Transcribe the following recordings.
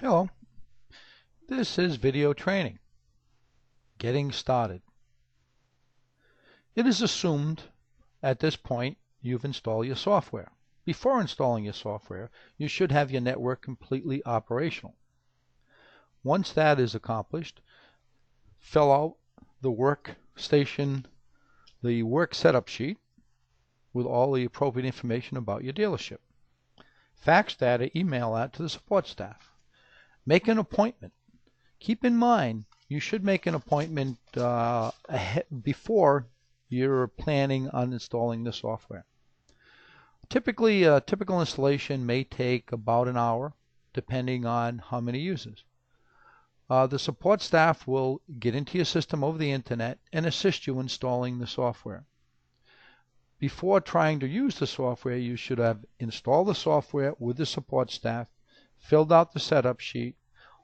Hello, this is video training. Getting started. It is assumed at this point you've installed your software. Before installing your software, you should have your network completely operational. Once that is accomplished, fill out the workstation, the work setup sheet with all the appropriate information about your dealership. Fax that or email that to the support staff. Make an appointment. Keep in mind, you should make an appointment before you're planning on installing the software. Typically, a typical installation may take about an hour, depending on how many users. The support staff will get into your system over the internet and assist you installing the software. Before trying to use the software, you should have installed the software with the support staff, filled out the setup sheet,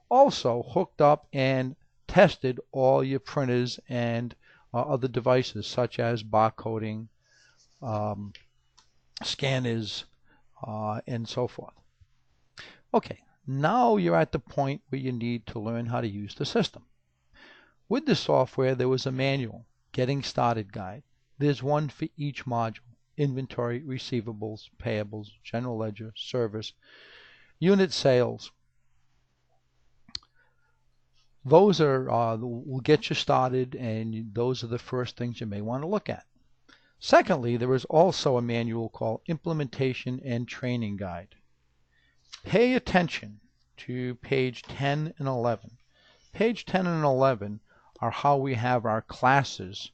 also hooked up and tested all your printers and other devices such as barcoding, scanners, and so forth. Okay, now you're at the point where you need to learn how to use the system. With the software, there was a manual, Getting Started Guide. There's one for each module: inventory, receivables, payables, general ledger, service, unit sales. Those will get you started, and those are the first things you may want to look at. Secondly, there is also a manual called Implementation and Training Guide. Pay attention to page 10 and 11. Page 10 and 11 are how we have our classes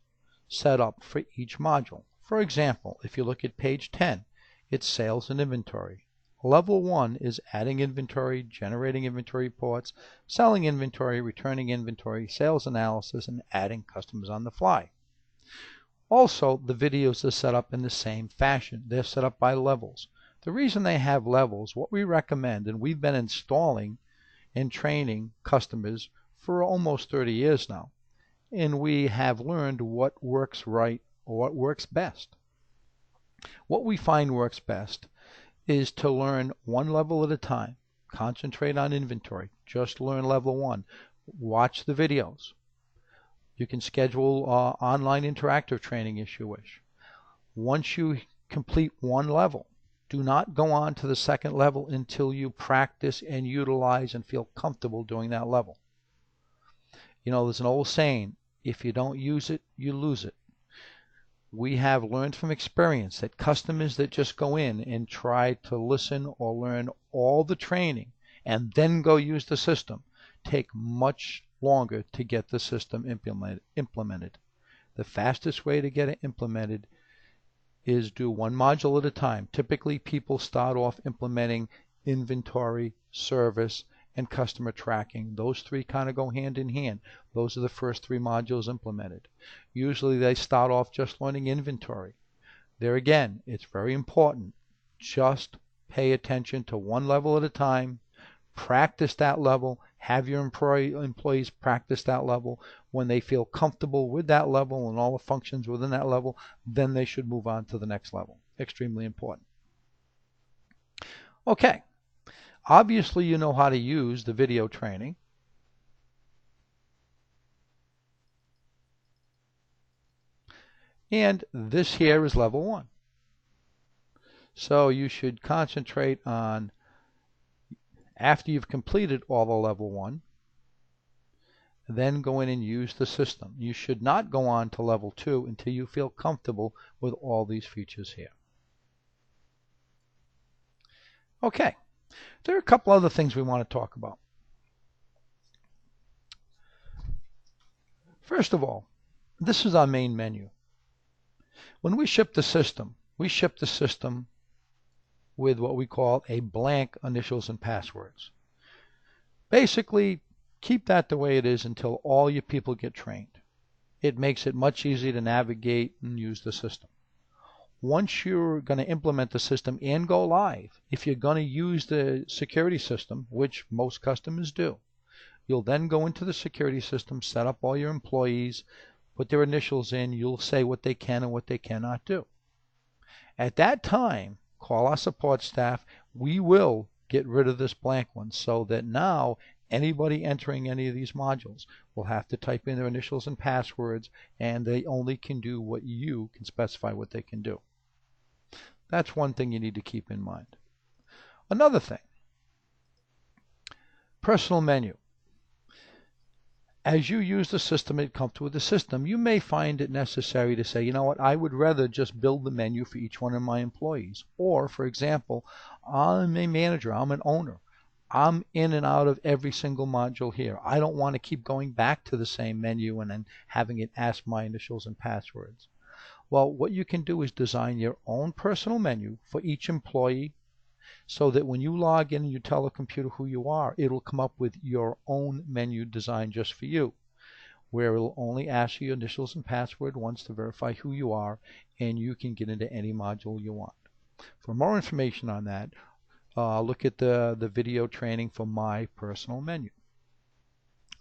set up for each module. For example, if you look at page 10, it's sales and inventory. Level 1 is adding inventory, generating inventory reports, selling inventory, returning inventory, sales analysis, and adding customers on the fly. Also, the videos are set up in the same fashion. They're set up by levels. The reason they have levels, what we recommend, and we've been installing and training customers for almost 30 years now, and we have learned what works right or what works best. What we find works best is to learn one level at a time. Concentrate on inventory. Just learn level 1. Watch the videos. You can schedule online interactive training if you wish. Once you complete one level, do not go on to the second level until you practice and utilize and feel comfortable doing that level. You know, there's an old saying, if you don't use it, you lose it. We have learned from experience that customers that just go in and try to listen or learn all the training and then go use the system take much longer to get the system implemented. The fastest way to get it implemented is do one module at a time. Typically, people start off implementing inventory, service, and customer tracking. Those three kind of go hand in hand. Those are the first 3 modules implemented. Usually they start off just learning inventory. There again, it's very important. Just pay attention to one level at a time. Practice that level. Have your employees practice that level. When they feel comfortable with that level and all the functions within that level, then they should move on to the next level. Extremely important. Okay. Obviously, you know how to use the video training. And this here is level 1. So you should concentrate on, after you've completed all the level 1, then go in and use the system. You should not go on to level 2 until you feel comfortable with all these features here. Okay. There are a couple other things we want to talk about. First of all, this is our main menu. When we ship the system with what we call a blank initials and passwords. Basically, keep that the way it is until all your people get trained. It makes it much easier to navigate and use the system. Once you're going to implement the system and go live, if you're going to use the security system, which most customers do, you'll then go into the security system, set up all your employees, put their initials in, you'll say what they can and what they cannot do. At that time, call our support staff. We will get rid of this blank one so that now anybody entering any of these modules will have to type in their initials and passwords, and they only can do what you can specify what they can do. That's one thing you need to keep in mind. Another thing, personal menu. As you use the system and come with the system, you may find it necessary to say, you know what, I would rather just build the menu for each one of my employees. Or, for example, I'm a manager, I'm an owner. I'm in and out of every single module here. I don't want to keep going back to the same menu and then having it ask my initials and passwords. Well, what you can do is design your own personal menu for each employee, so that when you log in and you tell the computer who you are, it'll come up with your own menu designed just for you, where it'll only ask you your initials and password once to verify who you are, and you can get into any module you want. For more information on that, look at the video training for my personal menu.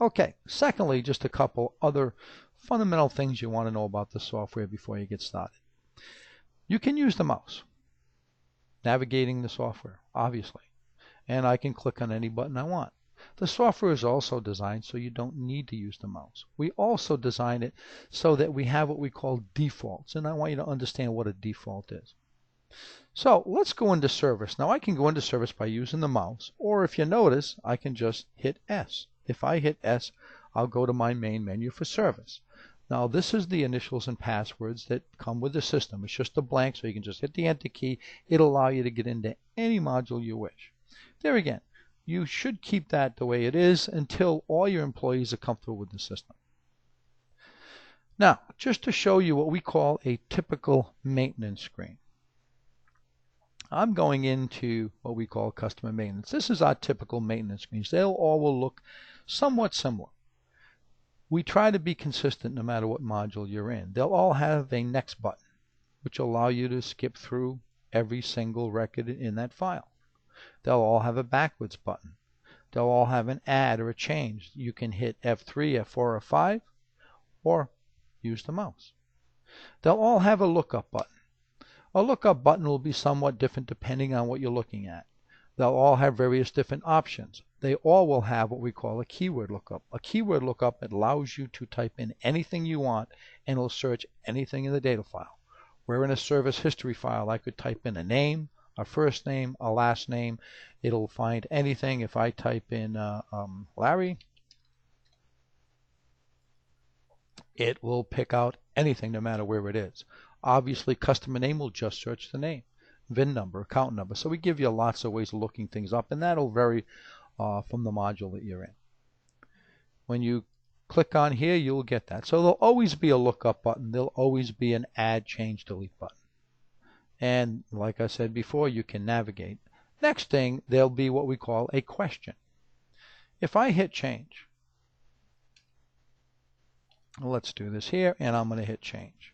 Okay, secondly, just a couple other fundamental things you want to know about the software before you get started. You can use the mouse navigating the software, obviously, and I can click on any button I want. The software is also designed so you don't need to use the mouse. We also design it so that we have what we call defaults, and I want you to understand what a default is. So let's go into service. Now I can go into service by using the mouse, or if you notice, I can just hit S. If I hit S, I'll go to my main menu for service. Now this is the initials and passwords that come with the system. It's just a blank, so you can just hit the enter key. It'll allow you to get into any module you wish. There again, you should keep that the way it is until all your employees are comfortable with the system. Now, just to show you what we call a typical maintenance screen. I'm going into what we call customer maintenance. This is our typical maintenance screens. They all will look somewhat similar. We try to be consistent no matter what module you're in. They'll all have a next button, which will allow you to skip through every single record in that file. They'll all have a backwards button. They'll all have an add or a change. You can hit F3, F4, or 5, or use the mouse. They'll all have a lookup button. A lookup button will be somewhat different depending on what you're looking at. They'll all have various different options. They all will have what we call a keyword lookup. A keyword lookup allows you to type in anything you want and it'll search anything in the data file. Where in a service history file I could type in a name, a first name, a last name. It'll find anything. If I type in Larry, it will pick out anything no matter where it is. Obviously, customer name will just search the name, VIN number, account number. So we give you lots of ways of looking things up, and that'll vary from the module that you're in. When you click on here, you'll get that. So there'll always be a lookup button. There'll always be an add, change, delete button. And like I said before, you can navigate. Next thing, there'll be what we call a question. If I hit change, let's do this here, and I'm going to hit change.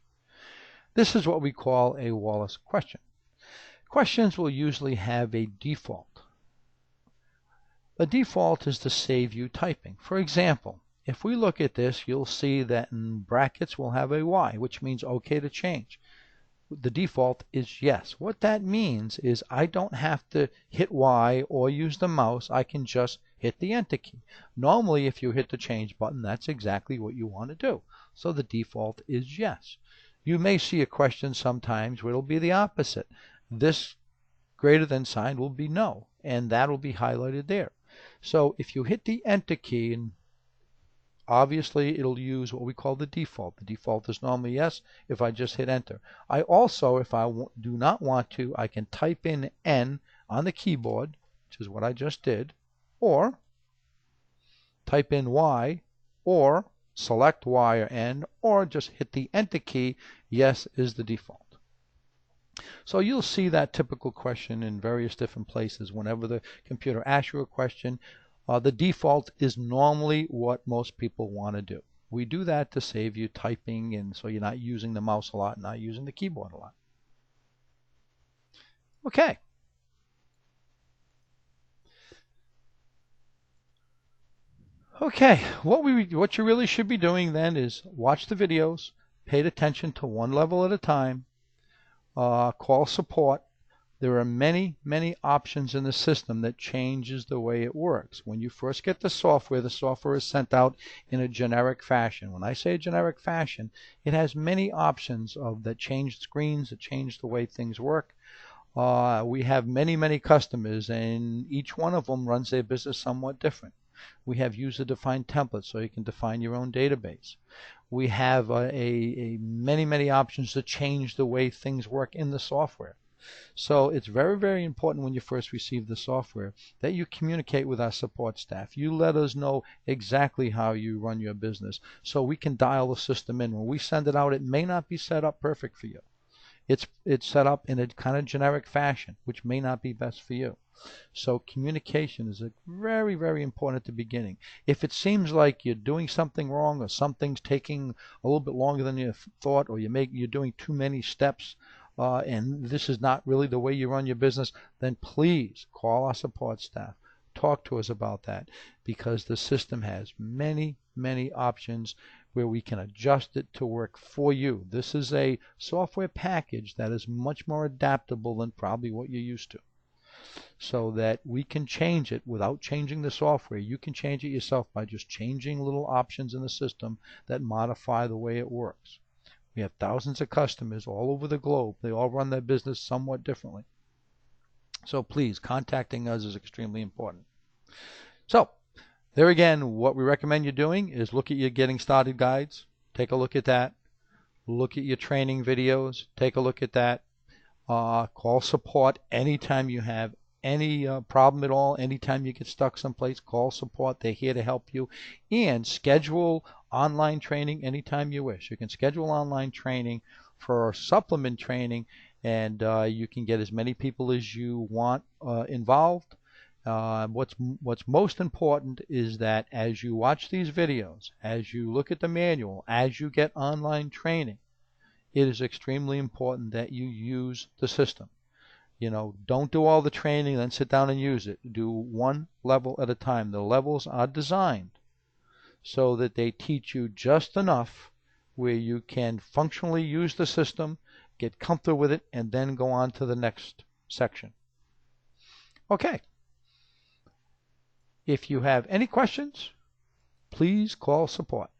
This is what we call a Wallace question. Questions will usually have a default. The default is to save you typing. For example, if we look at this, you'll see that in brackets we'll have a Y, which means OK to change. The default is yes. What that means is I don't have to hit Y or use the mouse. I can just hit the enter key. Normally, if you hit the change button, that's exactly what you want to do. So the default is yes. You may see a question sometimes where it'll be the opposite. This greater than sign will be no, and that'll be highlighted there. So if you hit the enter key, and obviously it'll use what we call the default. The default is normally yes if I just hit enter. I also, if I do not want to, I can type in N on the keyboard, which is what I just did, or type in Y, or select Y or N, or just hit the enter key. Yes is the default. So you'll see that typical question in various different places. Whenever the computer asks you a question, the default is normally what most people want to do. We do that to save you typing, and so you're not using the mouse a lot, not using the keyboard a lot. Okay. Okay, what you really should be doing then is watch the videos, pay attention to one level at a time, call support, There are many, many options in the system that changes the way it works. When you first get the software is sent out in a generic fashion. When I say a generic fashion, it has many options that change screens, that change the way things work. We have many, many customers, and each one of them runs their business somewhat different. We have user-defined templates, so you can define your own database. We have many, many options to change the way things work in the software. So it's very, very important when you first receive the software that you communicate with our support staff. You let us know exactly how you run your business so we can dial the system in. When we send it out, it may not be set up perfect for you. It's set up in a kind of generic fashion, which may not be best for you. So communication is very, very important at the beginning. If it seems like you're doing something wrong or something's taking a little bit longer than you thought, or you're doing too many steps, and this is not really the way you run your business, then please call our support staff. Talk to us about that, because the system has many, many options where we can adjust it to work for you. This is a software package that is much more adaptable than probably what you're used to, so that we can change it without changing the software. You can change it yourself by just changing little options in the system that modify the way it works. We have thousands of customers all over the globe. They all run their business somewhat differently. So please, contacting us is extremely important. So there again, what we recommend you doing is look at your Getting Started guides. Take a look at that. Look at your training videos. Take a look at that. Call support anytime you have any problem at all. Anytime you get stuck someplace, call support. They're here to help you. And schedule online training anytime you wish. You can schedule online training for supplement training, and you can get as many people as you want involved. What's most important is that as you watch these videos, as you look at the manual, as you get online training, it is extremely important that you use the system. Don't do all the training, then sit down and use it. Do one level at a time. The levels are designed so that they teach you just enough where you can functionally use the system, get comfortable with it, and then go on to the next section. Okay. If you have any questions, please call support.